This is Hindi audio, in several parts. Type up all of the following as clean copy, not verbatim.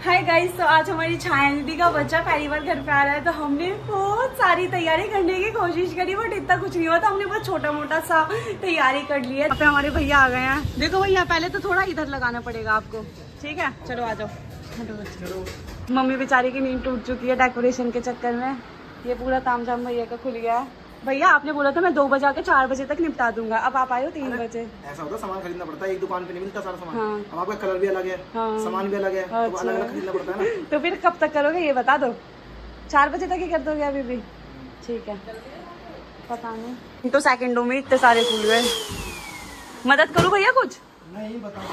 हाय गाइस, तो आज हमारी छाया दीदी का बच्चा पहली बार घर पे आ रहा है, तो हमने बहुत सारी तैयारी करने की कोशिश करी, बट इतना कुछ नहीं हुआ। तो हमने बहुत छोटा मोटा सा तैयारी कर लिया। यहाँ पे हमारे भैया आ गए हैं। देखो भैया, पहले तो थोड़ा इधर लगाना पड़ेगा आपको, ठीक है? चलो आ जाओ। मम्मी बेचारी की नींद टूट चुकी है डेकोरेशन के चक्कर में। ये पूरा तामझाम भैया का खुल गया है। भैया आपने बोला था मैं 2 बजे आके 4 बजे तक निपटा दूंगा, अब आप आए हो 3 बजे। ऐसा होता है, सामान खरीदना पड़ता है, एक दुकान पे नहीं मिलता सारा सामान। हाँ। अब आपका कलर भी अलग है, हाँ। सामान भी अलग है, तो अलग अलग खरीदना पड़ता है ना। तो फिर कब तक करोगे ये बता दो। 4 बजे तक ही कर दोगे अभी भी? ठीक है, पता नहीं। तो सेकंडों में इतने सारे फूल गए। मदद करूँ भैया कुछ? नहीं, बताओ।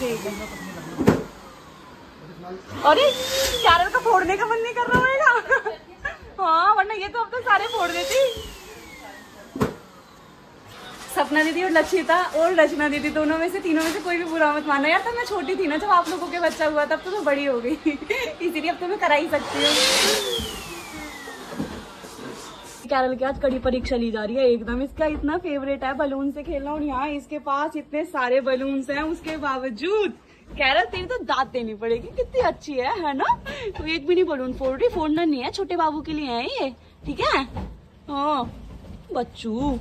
ठीक है। अरे कैरल का फोड़ने का मन नहीं कर रहा होगा। हाँ, वरना ये तो अब तक सारे फोड़ देती। सपना दीदी और लक्षिता और रचना दीदी, दोनों में से तीनों में से कोई भी बुरा मत मानना यार। तब मैं छोटी थी ना जब आप लोगों के बच्चा हुआ, तब तो मैं बड़ी हो गई। इसीलिए अब तो मैं करा ही सकती हूँ। कैरल की आज कड़ी परीक्षा ली जा रही है एकदम। इसका इतना फेवरेट है बलून से खेलना, और यहाँ इसके पास इतने सारे बलून्स हैं, उसके बावजूद कैरल तेरी तो दांत देनी पड़ेगी। कितनी अच्छी है ना? तो एक भी नहीं बलून फोड़ रही। फोड़ना नहीं है, छोटे बाबू के लिए है ये, ठीक है? हाँ बच्चू।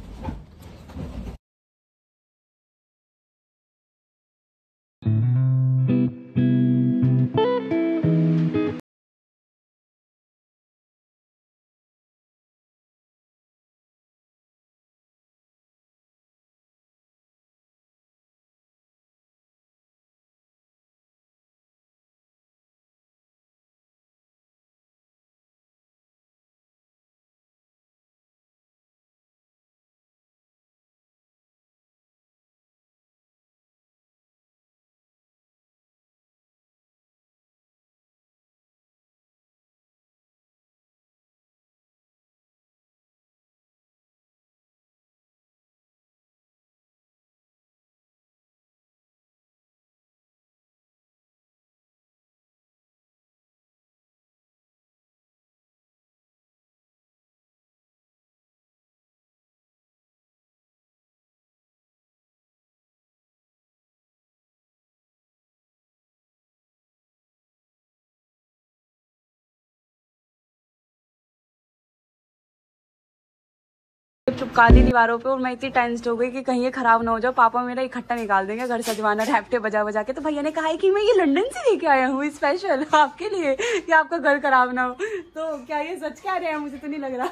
चिपका दी दीवारों पे, और मैं इतनी टेंस्ड हो गई कि कहीं ये खराब ना हो जाए। पापा मेरा इकट्ठा निकाल देंगे घर सजवाना, रैप्टे बजा बजा के। तो भैया ने कहा है कि मैं ये लंदन से लेके आया हूँ स्पेशल आपके लिए, कि आपका घर खराब ना हो। तो क्या ये सच कह रहे हैं? मुझे तो नहीं लग रहा।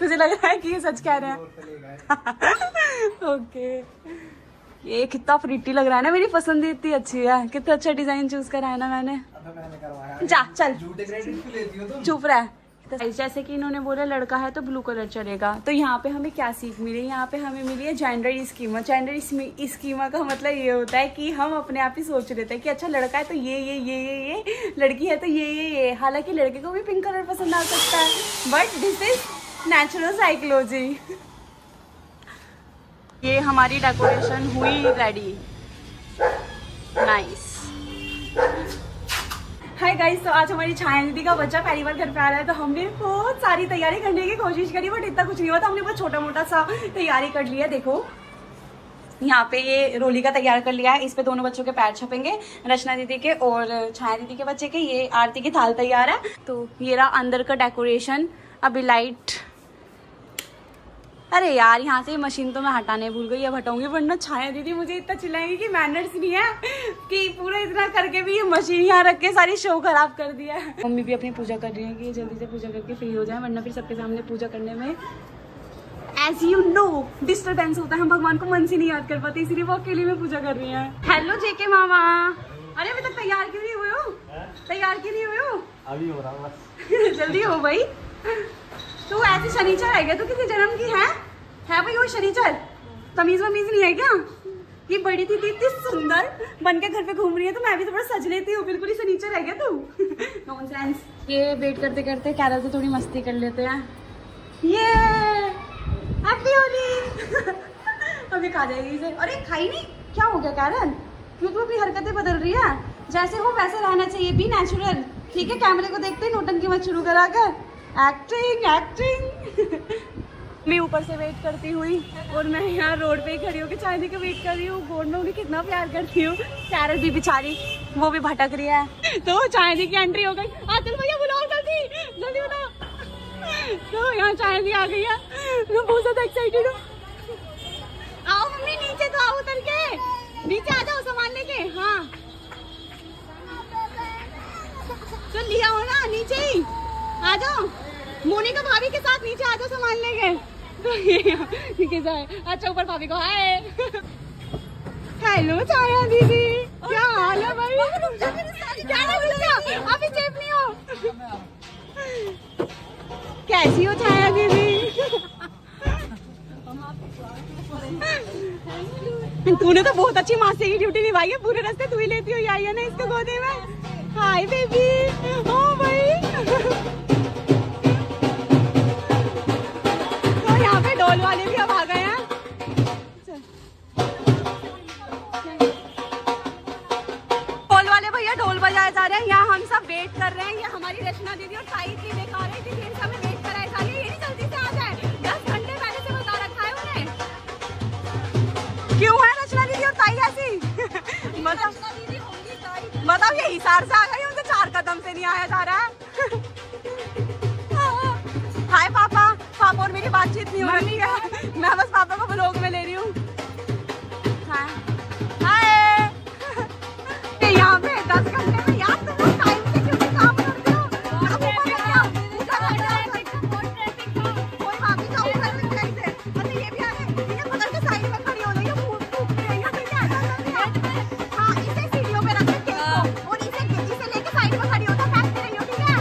तुझे लग रहा है कि ये सच कह रहे हैं? ओके। ये कितना प्रिटी लग रहा है ना, मेरी पसंद इतनी अच्छी है। कितना अच्छा डिजाइन चूज करा है ना मैंने। जा चल, चुप रहा। जैसे कि इन्होंने बोला लड़का है तो ब्लू कलर चलेगा। तो यहाँ पे हमें क्या सीख मिली? यहाँ पे हमें मिली है जेंडर स्कीमा। जेंडर स्कीमा का मतलब ये होता है कि हम अपने आप ही सोच लेते हैं कि अच्छा लड़का है तो ये, लड़की है तो ये। हालांकि लड़के को भी पिंक कलर पसंद आ सकता है, but this is natural psychology. ये हमारी डेकोरेशन हुई रेडी। नाइस। हाय गाइस, तो आज हमारी छाया दीदी का बच्चा पहली बार घर पे आ रहा है, तो हमने बहुत सारी तैयारी करने की कोशिश करी, बट इतना कुछ नहीं हुआ। तो हमने बहुत छोटा मोटा सा तैयारी कर लिया। देखो यहाँ पे ये रोली का तैयार कर लिया है। इस पे दोनों बच्चों के पैर छपेंगे, रचना दीदी के और छाया दीदी के बच्चे के। ये आरती की थाल तैयार है। तो ये रहा अंदर का डेकोरेशन। अभी लाइट, अरे यार यहाँ से मशीन तो मैं हटाने भूल गई, अब हटाऊंगी, वरना छाया दीदी मुझे इतना चिल्लाएंगी कि मैनर्स नहीं है, कि पूरा इतना करके भी ये मशीन यहाँ रख के सारी शो खराब कर दिया है। मम्मी भी अपनी पूजा कर रही है कि जल्दी से पूजा करके फ्री हो जाए, वरना फिर सबके सामने पूजा करने में एज यू नो डिस्टर्बेंस होता है। हम भगवान को मन से नहीं याद कर पाते, इसीलिए वो अकेले में पूजा कर रही है। हेलो जेके मामा। अरे अभी तक तैयार क्यों नहीं हुए हो? तैयार क्यों नहीं हुए हो? अभी हो रहा बस। जल्दी हो भाई। तो ऐसे शनिचर है क्या? तो किसी जन्म की है भाई वो शनिचर? तमीज वमीज नहीं है क्या? ये बड़ी थी इतनी सुंदर बन के घर पे घूम रही है, तो मैं भी तो बड़ा सज लेती हूँ। बिल्कुल ही शनिचर है क्या तू? नॉनसेंस। ये वेट करते करते कैरल से थोड़ी मस्ती कर लेते हैं। ये हैप्पी होली। अभी खा जाएगी इसे। अरे खाई नहीं, क्या हो गया कैरल? क्यों तू अपनी हरकतें बदल रही है? जैसे हो वैसे रहना चाहिए, बी नेचुरल, ठीक है? कैमरे को देखते ही नौटंकी मत शुरू करा कर। एक्टिंग। मैं ऊपर से वेट करती हुई और मैं यहाँ रोड पे ही खड़ी होकर चांदी का वेट कर रही हूँ। गोड में उन्हें कितना प्यार करती हूँ। कैरल भी बेचारी वो भी भटक रही है। तो चांदी की एंट्री हो गई। आदिल भैया बुलाओ जल्दी जल्दी बुलाओ। तो यहाँ चांदी आ गई है। मैं बहुत ज्यादा एक्साइटेड हूँ। आओ मम्मी नीचे तो आओ, उतर के नीचे आ जाओ सामान लेके। हाँ तो लिया हो ना, नीचे ही आ जाओ। मोनिका भाभी के साथ नीचे आ जाओ सामान लेके। तो ये अच्छा ऊपर भाभी को हाय। हेलो छाया दीदी, क्या हाल है भाई? क्या अभी सेफ नहीं हो? कैसी हो छाया दीदी? तूने तो बहुत अच्छी मासी की ड्यूटी निभाई है। पूरे रास्ते तू ही लेती हो आई है ना इसको गोदी में। Hi baby. ओ भाई डोल वाले भी अब आ गए हैं। डोल वाले भैया डोल बजाए जा रहे हैं। यहाँ हम सब वेट कर रहे हैं। ये हमारी रचना दीदी और ताई इतनी बेकार है कि हमें वेट कराए जा रही है। ये नहीं जल्दी से आ जाए, 10 घंटे पहले से बता रखा है उन्हें। क्यों है रचना दीदी और ताई ऐसी? बताओ ये हिसार से आ गई, उनसे 4 कदम से नहीं आया जा रहा है। हाय पापा। पापा और मेरी बातचीत नहीं हो रही है। मैं बस पापा को ब्लॉग में ले रही हूँ। हाय। यहाँ पे 10 घंटे में यार तुम लोग टाइम से क्यों नहीं काम करते हो? कोई भाभी जाओ घर में से। अच्छा ये भी आ रहे हैं। ये पकड़ के साइड में खड़ी हो रही है। हाँ इसे सीढ़ियों पे रख के और इसे लेके साइड में खड़ी होता फेंकते रही हो, ठीक है?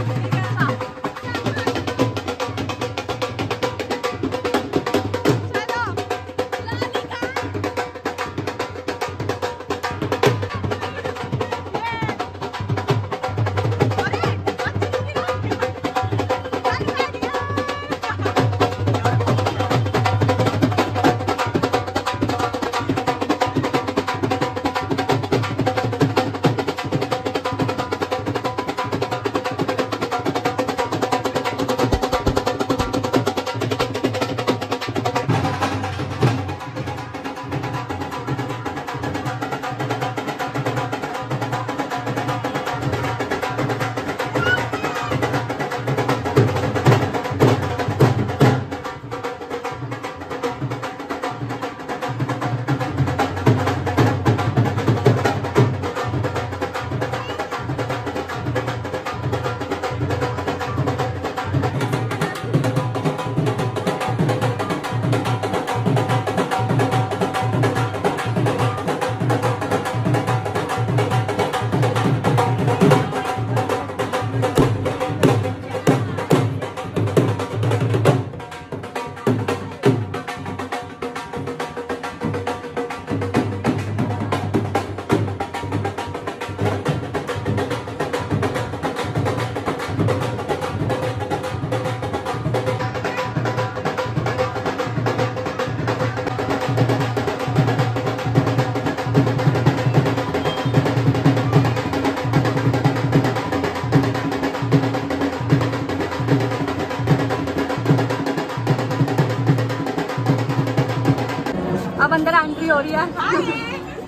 अब अंदर एंट्री हो रही है।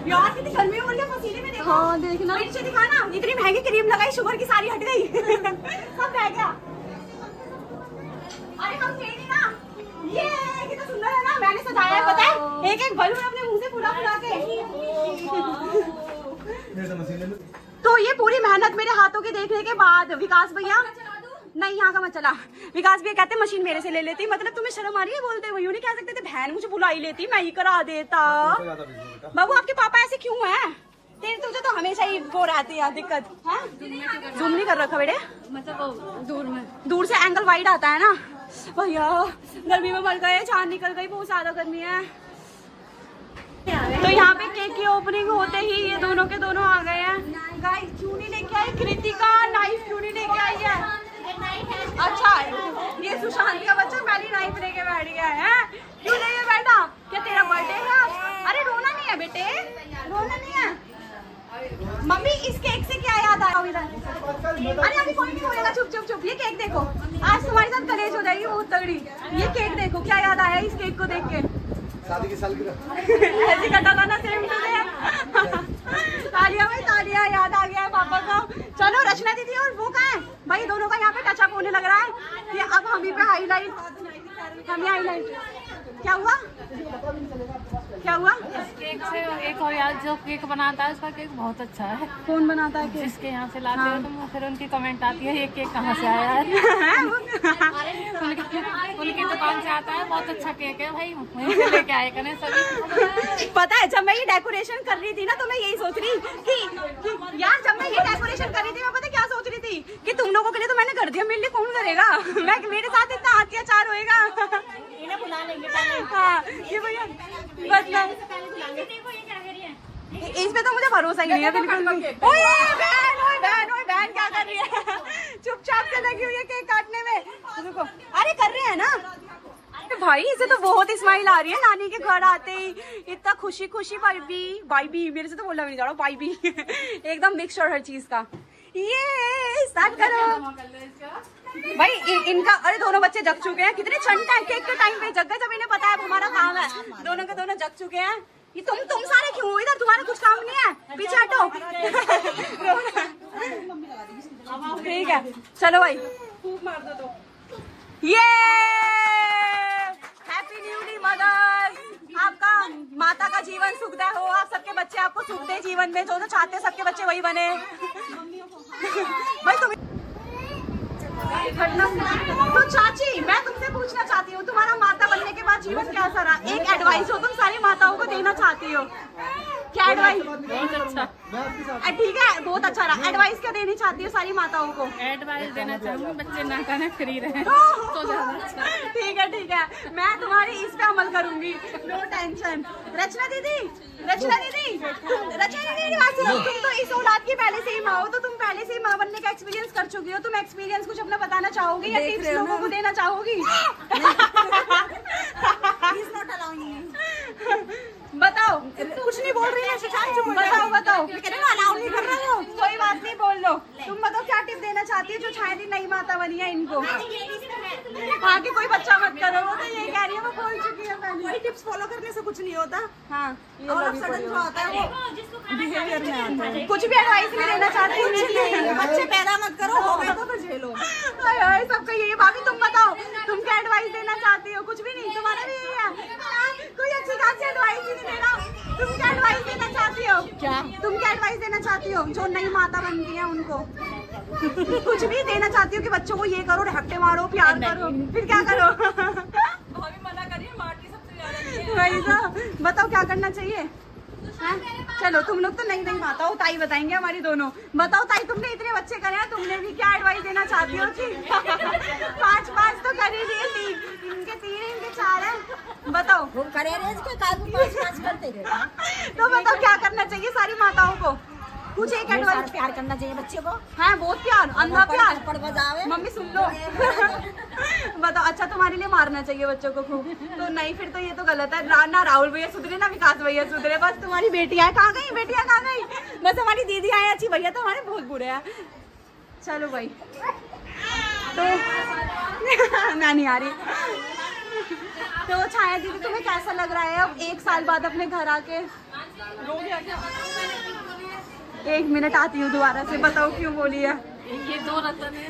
यार कितनी गर्मी हो रही है, पसीने में देखो। हाँ देखना, पीछे दिखाना। इतनी महंगी क्रीम लगाई, शुगर की सारी हट गई। सब रह गया। अरे हम थे नहीं ना। ये कितना सुंदर है ना, मैंने सजाया है पता है, एक एक बलून अपने मुंह से पूरा के। तो ये पूरी मेहनत मेरे हाथों के देखने के बाद विकास भैया नहीं यहाँ का मत चला। विकास भी कहते मशीन मेरे से ले लेती। मतलब तुम्हें शर्म आ रही है बोलते हुए? यूं नहीं कह सकते थे बहन मुझे बुला ही लेती, मैं ही करा देता। बाबू आपके पापा ऐसे क्यों हैं? तेरे तुझे तो हमेशा ही वो रहती है दिक्कत है। जूम नहीं कर रखा बेटे, मतलब दूर से एंगल वाइड आता है ना भैया। गर्मी में मर गए, जान निकल गई, बहुत ज्यादा गर्मी है। तो यहाँ पे केक की ओपनिंग होते ही ये दोनों के दोनों आ गए हैं। गाइस क्यों नहीं लेके आई कृतिका? नाइफ क्यों नहीं लेके आई है? अच्छा ये सुशांत का बच्चा पहली नाइफ लेके बैठ गया है। क्यों नहीं है बेटा? क्या तेरा बर्थडे है? अरे रोना नहीं है बेटे, रोना नहीं है। मम्मी इस केक से क्या याद आया? अरे अभी कोई नहीं बोलेगा, चुप चुप चुप। ये केक देखो, आज तुम्हारी साथ कलेश हो जाएगी बहुत तगड़ी। ये केक देखो, क्या याद आया इस केक को देख के? शादी की सालगिरह ऐसे कटा था ना, सेम टू सेम। तालियां भाई तालियां, याद आ गया है पापा को। चलो रचना दीदी और वो कहाँ है भाई? दोनों का यहाँ पे टचअप होने लग रहा है कि अब हम ही पे हाईलाइट, हमें हाईलाइट। क्या हुआ? क्या हुआ? केक से एक और यार, जो केक बनाता है उसका केक बहुत अच्छा है। कौन बनाता है केक? जिसके यहाँ से लाते हैं तो फिर उनकी कमेंट आती है ये केक कहाँ से आया है। उनकी दुकान से आता है, बहुत अच्छा केक है भाई, वहीं से लेके आए करें सभी। पता है जब मैं ये डेकोरेशन कर रही थी ना, तो मैं यही सोच रही कि यार जब मैं ये डेकोरेशन कर रही थी, मैं पता क्या सोच रही थी कि तुम लोगों के लिए तो मैंने कर दिया, मेरे लिए कौन करेगा? मैं मेरे साथ इतना अत्याचार होएगा। इन्हें बुला लेंगे हाँ, ये भैया बस इस पे तो मुझे भरोसा ही नहीं है बिल्कुल भी। ओए बहन क्या कर रही है? चुपचाप से लगी हुई है केक काटने में। रुको, अरे कर रहे हैं ना भाई, इसे तो बहुत स्माइल आ रही है नानी के घर आते ही। इतना खुशी खुशी बाईबी मेरे से तो बोलना भी नहीं जा रहा, बाईबी एकदम मिक्सचर हर चीज का। ये स्टार्ट करो भाई। इनका अरे दोनों बच्चे जग चुके हैं, कितने चंट है केक के टाइम पे जग गए, जब इन्हें पता है हमारा काम है। दोनों के दोनों जग चुके हैं। ये तुम सारे क्यों इधर? तुम्हारा कुछ काम नहीं है, पीछे हटो। ठीक है चलो भाई, खूब मार दो तो। ये हैप्पी न्यूली मदर्स, आपका माता का जीवन सुखदाय हो, आप सबके बच्चे आपको सुख दे जीवन में, जो चाहते हैं सबके बच्चे वही बने। भाई तुम तो चाची मैं तुमसे पूछना चाहती हूँ, तुम्हारा माता बनने के बाद जीवन कैसा रहा? एक एडवाइस हो तुम सारी माताओं को देना चाहती हो, क्या एडवाइस? ठीक है बहुत अच्छा रहा। एडवाइस क्या देनी चाहती हो सारी माताओं को? एडवाइस देना चाहूँगी बच्चे ना खाना फ्री रहे तो ज्यादा अच्छा। ठीक है मैं तुम्हारी इस पे अमल करूंगी, नो टेंशन। रचना दीदी तुम तो इस औलाद की पहले से ही माँ हो, तो तुम पहले से ही माँ बनने का एक्सपीरियंस कर चुकी हो। तुम एक्सपीरियंस कुछ अपना बताना चाहोगी या टिप्स लोगों को देना चाहोगी? बताओ, कुछ नहीं बोल रही है। बताओ अलाउ नहीं कर रहे हो, कोई बात नहीं बोल लो। तुम बताओ क्या टिप देना चाहती है जो शायद ही नई माता बनी है इनको? हाँ कि कोई बच्चा मत करो, वो तो ये कह रही है, वो बोल चुकी है पहले। कोई टिप्स फॉलो करने से कुछ नहीं होता। हाँ सडन जो होता है वो बिहेवियर में आता है। कुछ भी एडवाइस नहीं देना चाहती हूँ, बच्चे पैदा मत करो, हो गए तो झेलो। सबका यही। भाभी तुम बताओ, तुम क्या एडवाइस देना चाहती हो? कुछ भी नहीं, तुम्हारा भी यही है, कोई अच्छी खासी एडवाइस ही नहीं देना। तुम क्या एडवाइस देना चाहती हो? तुम क्या एडवाइस देना चाहती हो जो नई माता बनती है उनको? कुछ भी देना चाहती हो कि बच्चों को ये करो, रहपटे मारो, प्यार करो, फिर क्या करो? मना करिए, माटी सबसे ज्यादा। बताओ क्या करना चाहिए? हाँ? चलो तुम लोग तो नई माता हो, ताई बताएंगे हमारी दोनों। बताओ ताई, तुमने इतने बच्चे करे हैं, तुमने भी क्या एडवाइस देना चाहती हो? कि 5 तो कर ही दिए, इनके 3 इनके 4 है। बताओ तो बताओ क्या करना चाहिए सारी माताओं को? कुछ एक एडवाइस। प्यार करना चाहिए बच्चे को। हाँ बहुत प्यार, अंधा प्यार। बजावे मम्मी सुन लो। बताओ अच्छा तुम्हारे लिए मारना चाहिए बच्चों को खूब? तो नहीं, फिर तो ये तो गलत है ना। राहुल भैया सुधरे ना विकास भैया सुधरे, बस तुम्हारी बेटियां कहाँ गई? बेटियां कहाँ गई? बस हमारी दीदी आए अच्छी, भैया तो हमारे बहुत बुरे हैं। चलो भाई तो मैं नहीं आ रही। तो छाया दीदी तुम्हें कैसा लग रहा है अब 1 साल बाद अपने घर आके? एक मिनट आती हूँ दोबारा से, बताओ क्यों बोली है? ये 2 रतन है।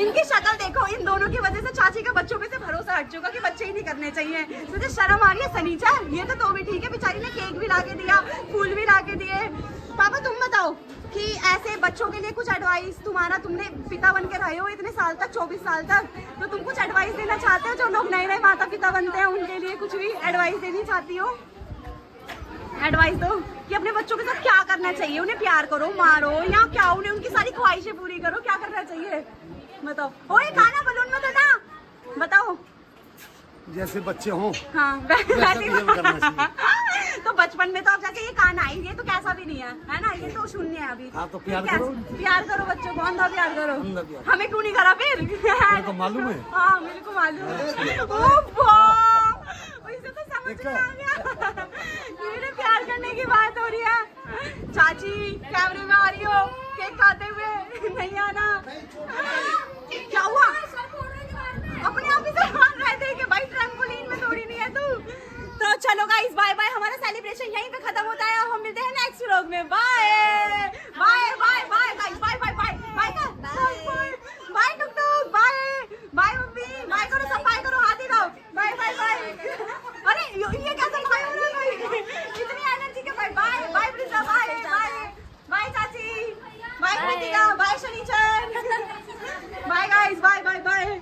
इनकी शक्ल देखो, इन दोनों की वजह से चाची का बच्चों पे से भरोसा हट चुका कि बच्चे ही नहीं करने चाहिए। मुझे शर्म आ रही है सनीचर, ये तो भी ठीक है, बेचारी ने केक भी लाके दिया, फूल भी लाके दिए। पापा तुम बताओ कि ऐसे बच्चों के लिए कुछ एडवाइस, तुमने पिता बन के रहे हो इतने साल तक, 24 साल तक, तो तुम कुछ एडवाइस देना चाहते हो जो लोग नए माता पिता बनते हैं उनके लिए? कुछ भी एडवाइस देनी चाहती हो? एडवाइस दो कि अपने बच्चों के साथ क्या करना चाहिए। उन्हें प्यार करो, मारो या क्या, उन्हें उनकी सारी ख्वाहिशें पूरी करो, क्या करना चाहिए बताओ? ओए गाना बलून मत ना, बताओ। जैसे बच्चे हों हाँ तो बचपन में तो अब जैसे ये कान आई, ये तो कैसा भी नहीं है ना, ये तो शून्य है अभी। हाँ तो प्यार करो बच्चों को, अंधा प्यार करो। हमें क्यों नहीं करा फिर? तो मालूम है। हाँ मेरे को मालूम है। इसे तो समझ में आ गया। प्यार करने की बात हो रही है। चाची कैमरे में आ रही हो केक खाते हुए। नहीं आना। क्या हुआ? अपने आप ही से मान रहे थे कि भाई ट्रैम्पोलिन में थोड़ी नहीं है तू। तो चलो गाइस बाय बाय, हमारा सेलिब्रेशन यहीं पे खत्म होता है। हम मिलते हैं नेक्स्ट व्लॉग में। Bye bye bye bye guys, bye bye bye bye bye टुक टुक, बाय बाय मम्मी, बाय करो सब, बाय करो, हाथ हिलाओ, बाय बाय बाय। अरे ये कैसा बाय हो रहा है? इतनी एनर्जी के bye bye bye Prinsa, bye bye bye चाची, bye Kritika, bye Shanichar, bye guys, bye bye bye.